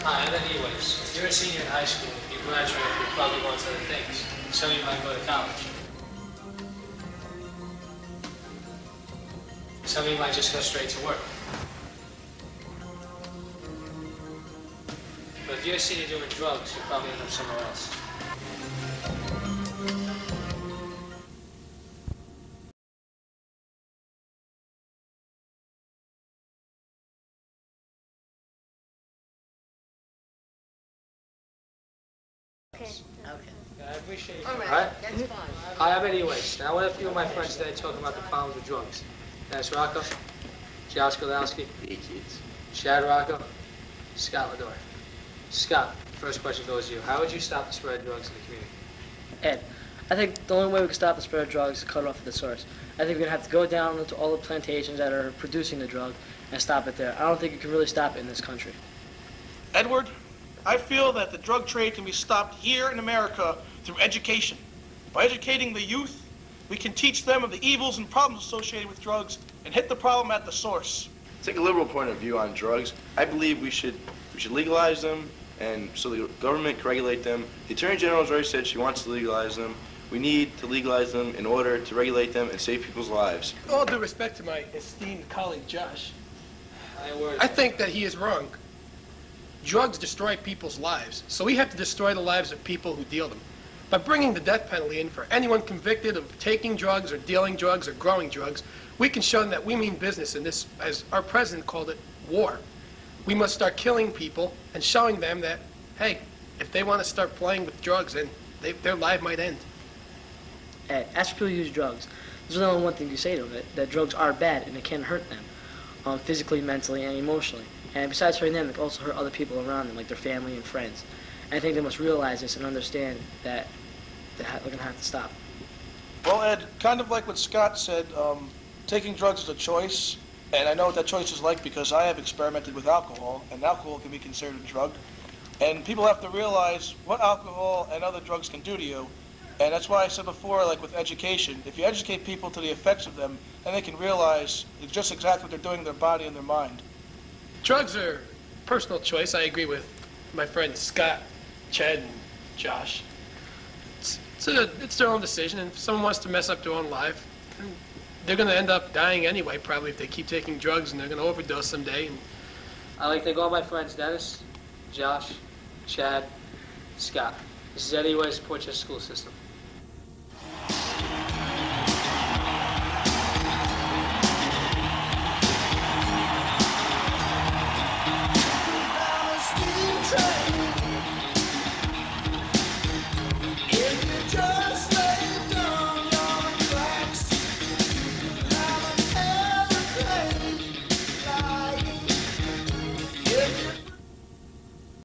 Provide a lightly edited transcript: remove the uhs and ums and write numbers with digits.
Hi, I'm at Eways. If you're a senior in high school, you graduate, you'll probably go on to other things. Some of you might go to college. Some of you might just go straight to work. But if you're a senior doing drugs, you'll probably end up somewhere else. Okay. Yeah, I appreciate it. All right, that's fine. Hi, I'm at Eways. Now, I want a few of my friends today talking about the problems with drugs. Dennis Rocco, Josh Golowski, Chad Rocco, Scott Lador. Scott, first question goes to you. How would you stop the spread of drugs in the community? Ed, I think the only way we can stop the spread of drugs is cut it off at the source. I think we're going to have to go down into all the plantations that are producing the drug and stop it there. I don't think you can really stop it in this country. Edward, I feel that the drug trade can be stopped here in America through education. By educating the youth, we can teach them of the evils and problems associated with drugs and hit the problem at the source. Take a liberal point of view on drugs. I believe we should legalize them, and so the government can regulate them. The Attorney General has already said she wants to legalize them. We need to legalize them in order to regulate them and save people's lives. All due respect to my esteemed colleague Josh, I I think that he is wrong. Drugs destroy people's lives, so we have to destroy the lives of people who deal them. By bringing the death penalty in for anyone convicted of taking drugs or dealing drugs or growing drugs, we can show them that we mean business in this, as our president called it, war. We must start killing people and showing them that, hey, if they want to start playing with drugs, then their life might end. Ed, as people who use drugs, there's only one thing you say to them, that drugs are bad and it can hurt them, physically, mentally, and emotionally. And besides hurting them, it can also hurt other people around them, like their family and friends. And I think they must realize this and understand that they're going to have to stop. Well, Ed, kind of like what Scott said, taking drugs is a choice, and I know what that choice is like because I have experimented with alcohol, and alcohol can be considered a drug. And people have to realize what alcohol and other drugs can do to you. And that's why I said before, like with education, if you educate people to the effects of them, then they can realize just exactly what they're doing to their body and their mind. Drugs are personal choice. I agree with my friends Scott, Chad, and Josh. It's their own decision, and if someone wants to mess up their own life, they're going to end up dying anyway, probably, if they keep taking drugs, and they're going to overdose someday. I'd like to thank all my friends, Dennis, Josh, Chad, Scott. This is Eddie Way, Support Your School System.